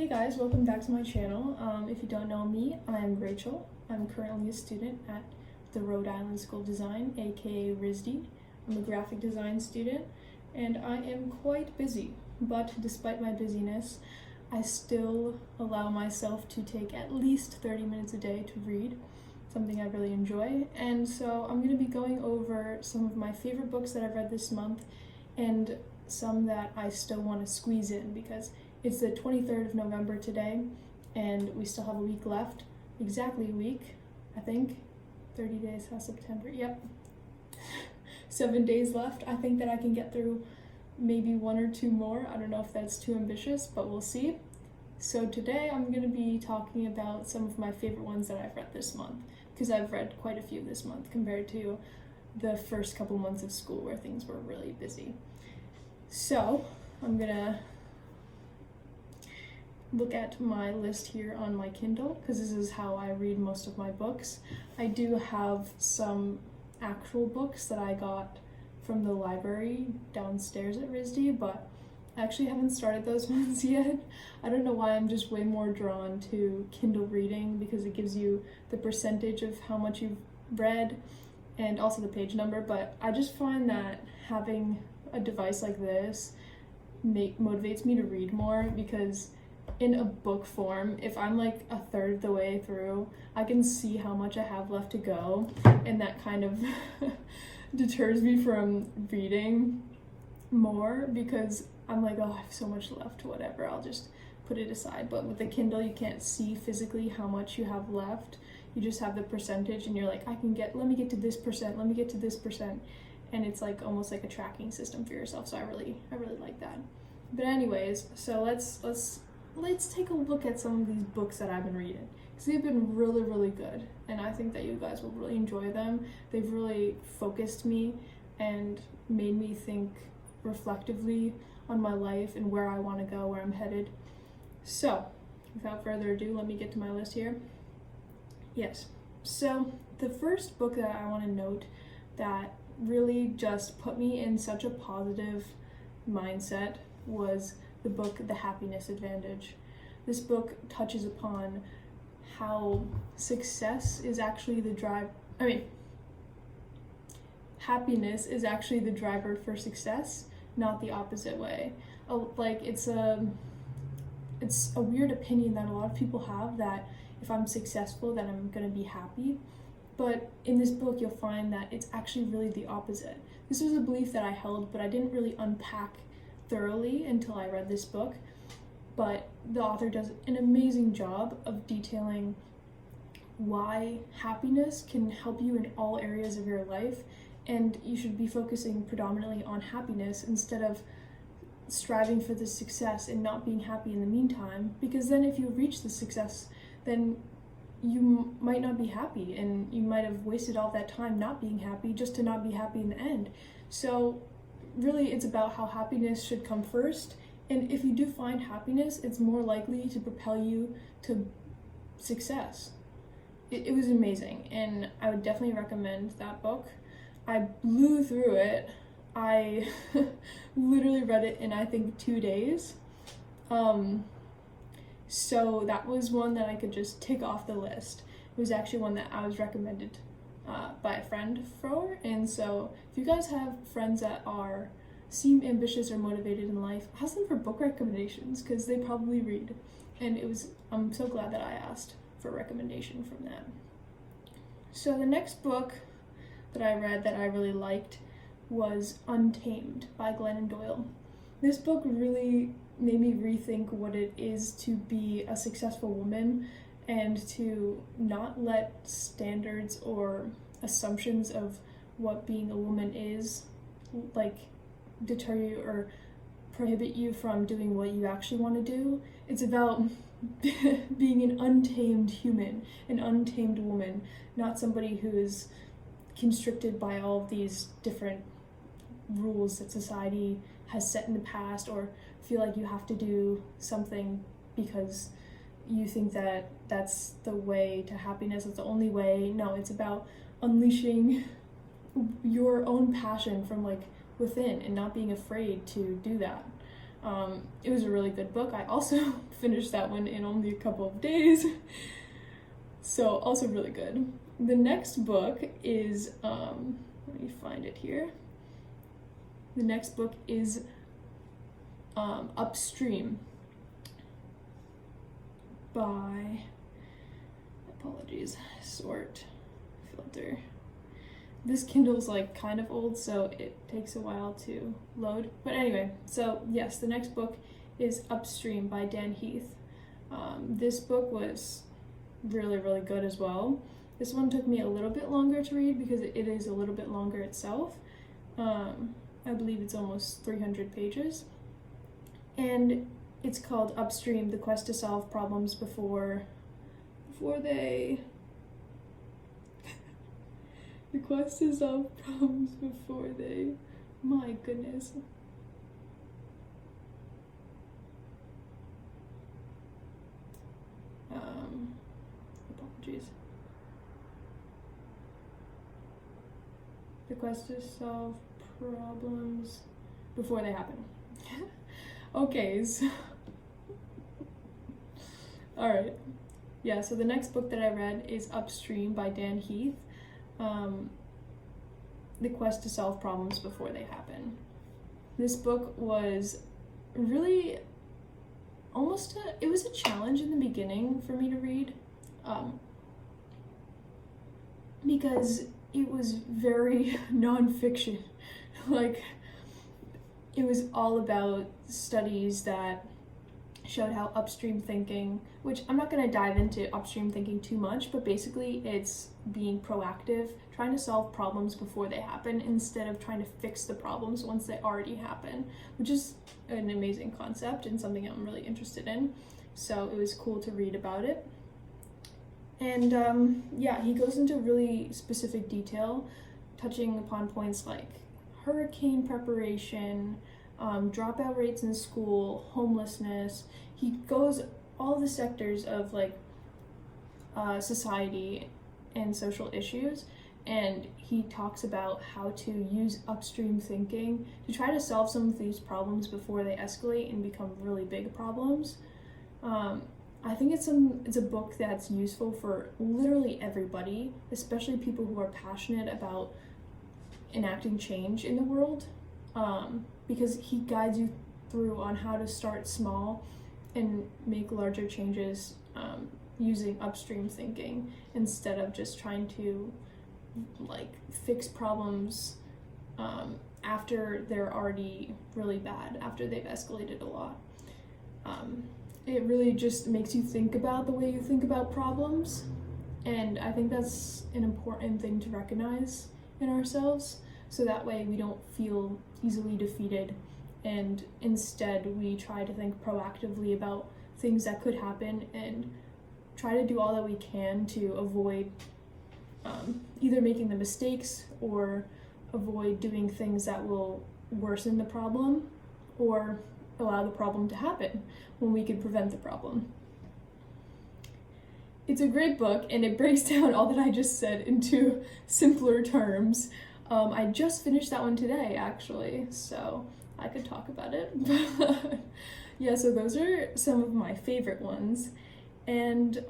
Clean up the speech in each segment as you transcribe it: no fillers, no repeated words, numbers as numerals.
Hey guys, welcome back to my channel. If you don't know me, I'm Rachel. I'm currently a student at the Rhode Island School of Design, aka RISD. I'm a graphic design student and I am quite busy, but despite my busyness, I still allow myself to take at least 30 minutes a day to read, something I really enjoy. And so I'm going to be going over some of my favorite books that I've read this month and some that I still want to squeeze in because it's the 23rd of November today, and we still have a week left. Exactly a week, I think. 30 days past September, yep. 7 days left. I think that I can get through maybe one or two more. I don't know if that's too ambitious, but we'll see. So today I'm going to be talking about some of my favorite ones that I've read this month, because I've read quite a few this month compared to the first couple months of school where things were really busy. So I'm going to look at my list here on my Kindle, because this is how I read most of my books. I do have some actual books that I got from the library downstairs at RISD, but I actually haven't started those ones yet. I don't know why, I'm just way more drawn to Kindle reading because it gives you the percentage of how much you've read and also the page number, but I just find that having a device like this motivates me to read more, because in a book form, if I'm like a third of the way through, I can see how much I have left to go, and that kind of deters me from reading more because I'm like, oh, I have so much left, whatever, I'll just put it aside. But with the Kindle, you can't see physically how much you have left. You just have the percentage and you're like, let me get to this percent, let me get to this percent. And it's like almost like a tracking system for yourself. So I really like that. But anyways, so let's take a look at some of these books that I've been reading, because they've been really good, and I think that you guys will really enjoy them. They've really focused me and made me think reflectively on my life and where I want to go, where I'm headed. So without further ado, let me get to my list here. Yes, so the first book that I want to note that really just put me in such a positive mindset was the book The Happiness Advantage. This book touches upon how happiness is actually the driver for success, not the opposite way. It's a weird opinion that a lot of people have, that if I'm successful then I'm gonna be happy. But in this book you'll find that it's actually really the opposite. This was a belief that I held, but I didn't really unpack thoroughly until I read this book. But the author does an amazing job of detailing why happiness can help you in all areas of your life, and you should be focusing predominantly on happiness instead of striving for the success and not being happy in the meantime, because then if you reach the success, then you might not be happy and you might have wasted all that time not being happy just to not be happy in the end. So really it's about how happiness should come first, and if you do find happiness, it's more likely to propel you to success. It was amazing, and I would definitely recommend that book. I blew through it. I literally read it in I think 2 days. So that was one that I could just tick off the list. It was actually one that I was recommended by a friend for, and so if you guys have friends that seem ambitious or motivated in life, ask them for book recommendations, because they probably read, and I'm so glad that I asked for a recommendation from them. So the next book that I read that I really liked was Untamed by Glennon Doyle. This book really made me rethink what it is to be a successful woman, and to not let standards or assumptions of what being a woman is deter you or prohibit you from doing what you actually want to do. It's about being an untamed human, an untamed woman, not somebody who is constricted by all of these different rules that society has set in the past, or feel like you have to do something because you think that that's the way to happiness, it's the only way. No, it's about unleashing your own passion from within and not being afraid to do that. It was a really good book. I also finished that one in only a couple of days. So also really good. The next book is, let me find it here. The next book is Upstream by, apologies, sort, filter. This Kindle's like kind of old, so it takes a while to load. But anyway, so yes, the next book is Upstream by Dan Heath. This book was really, really good as well. This one took me a little bit longer to read because it is a little bit longer itself. I believe it's almost 300 pages. And it's called Upstream, The Quest to Solve Problems Before they... The quest to solve problems before they... My goodness. Apologies. The quest to solve problems before they happen. Okay, so... Alright. Yeah, so the next book that I read is Upstream by Dan Heath. The Quest to Solve Problems Before They Happen. This book was really almost it was a challenge in the beginning for me to read, because it was very nonfiction. Like, it was all about studies that showed how upstream thinking, which I'm not going to dive into upstream thinking too much, but basically it's being proactive, trying to solve problems before they happen instead of trying to fix the problems once they already happen, which is an amazing concept and something I'm really interested in. So it was cool to read about it. And yeah, he goes into really specific detail, touching upon points like hurricane preparation, dropout rates in school, homelessness. He goes all the sectors of like society and social issues, and he talks about how to use upstream thinking to try to solve some of these problems before they escalate and become really big problems. I think it's a book that's useful for literally everybody, especially people who are passionate about enacting change in the world, because he guides you through on how to start small and make larger changes using upstream thinking instead of just trying to like fix problems after they're already really bad, after they've escalated a lot. It really just makes you think about the way you think about problems, and I think that's an important thing to recognize in ourselves, so that way we don't feel easily defeated, and instead we try to think proactively about things that could happen and try to do all that we can to avoid either making the mistakes or avoid doing things that will worsen the problem or allow the problem to happen when we could prevent the problem. It's a great book, and it breaks down all that I just said into simpler terms. I just finished that one today, actually, so I could talk about it. Yeah, so those are some of my favorite ones. And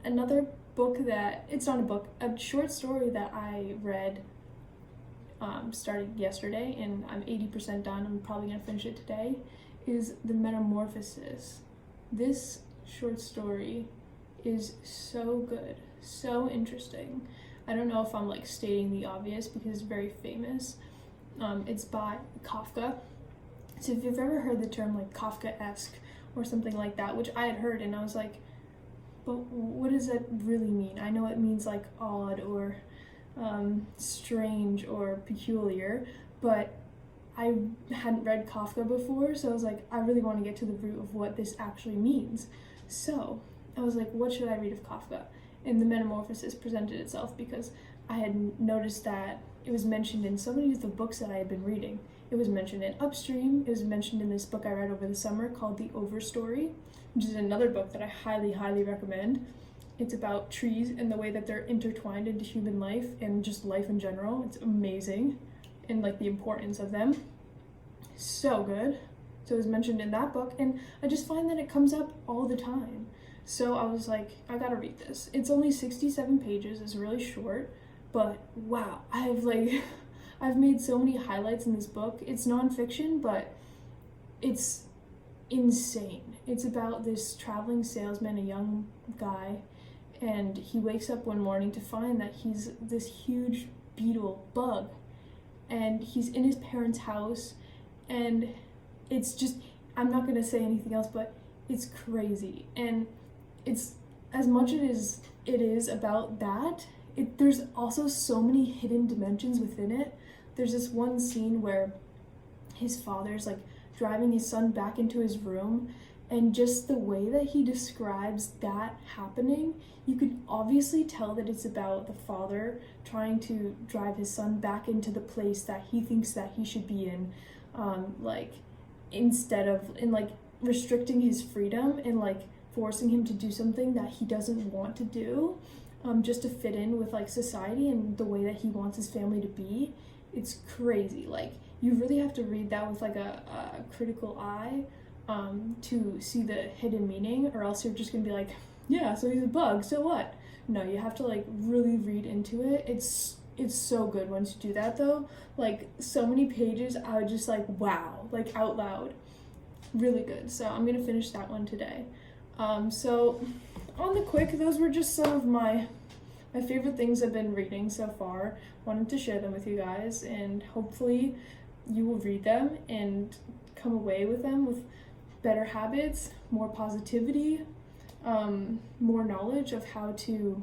another book that, it's not a book, a short story that I read started yesterday, and I'm 80% done, I'm probably going to finish it today, is The Metamorphosis. This short story is so good, so interesting. I don't know if I'm like stating the obvious because it's very famous. It's by Kafka. So if you've ever heard the term like Kafka-esque or something like that, which I had heard, and I was like, but what does that really mean? I know it means like odd or strange or peculiar, but I hadn't read Kafka before, so I was like, I really want to get to the root of what this actually means. So I was like, what should I read of Kafka? And The Metamorphosis presented itself because I had noticed that it was mentioned in so many of the books that I had been reading. It was mentioned in Upstream, it was mentioned in this book I read over the summer called The Overstory, which is another book that I highly, highly recommend. It's about trees and the way that they're intertwined into human life and just life in general. It's amazing, and like the importance of them. So good. So it was mentioned in that book, and I just find that it comes up all the time. So I was like, I gotta read this. It's only 67 pages, it's really short, but wow, I've made so many highlights in this book. It's nonfiction, but it's insane. It's about this traveling salesman, a young guy, and he wakes up one morning to find that he's this huge beetle bug, and he's in his parents' house, and it's just, I'm not gonna say anything else, but it's crazy. And it's, as much as it is about that, there's also so many hidden dimensions within it. There's this one scene where his father's like driving his son back into his room, and just the way that he describes that happening, you could obviously tell that it's about the father trying to drive his son back into the place that he thinks that he should be in, instead of restricting his freedom and like forcing him to do something that he doesn't want to do, just to fit in with like society and the way that he wants his family to be. It's crazy. Like, you really have to read that with like a critical eye, to see the hidden meaning, or else you're just gonna be like, yeah, so he's a bug, so what? No, you have to like really read into it. It's so good once you do that though. Like, so many pages, I would just like, wow, like out loud. Really good. So I'm gonna finish that one today. So on the quick, those were just some of my favorite things I've been reading so far. Wanted to share them with you guys, and hopefully you will read them and come away with them with better habits, more positivity, more knowledge of how to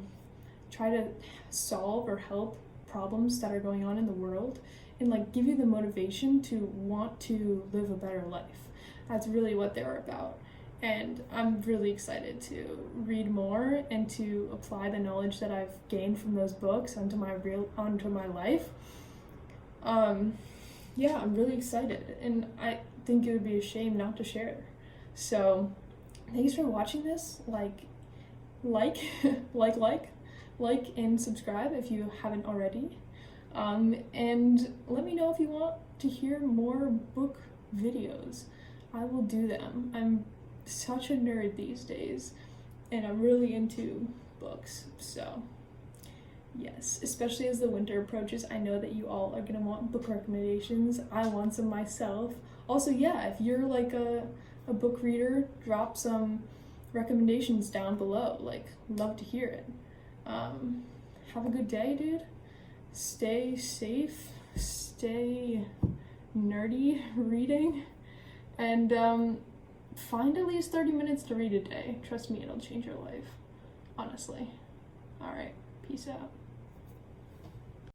try to solve or help problems that are going on in the world, and like give you the motivation to want to live a better life. That's really what they're about. And I'm really excited to read more and to apply the knowledge that I've gained from those books onto my life. Yeah, I'm really excited, and I think it would be a shame not to share. So thanks for watching this. Like and subscribe if you haven't already. And let me know if you want to hear more book videos. I will do them. I'm such a nerd these days, and I'm really into books, so yes, especially as the winter approaches. I know that you all are gonna want book recommendations. I want some myself. Also, yeah, if you're like a book reader, drop some recommendations down below. Like, love to hear it. Have a good day, dude. Stay safe, stay nerdy reading, and find at least 30 minutes to read a day. Trust me, it'll change your life. Honestly. Alright, peace out.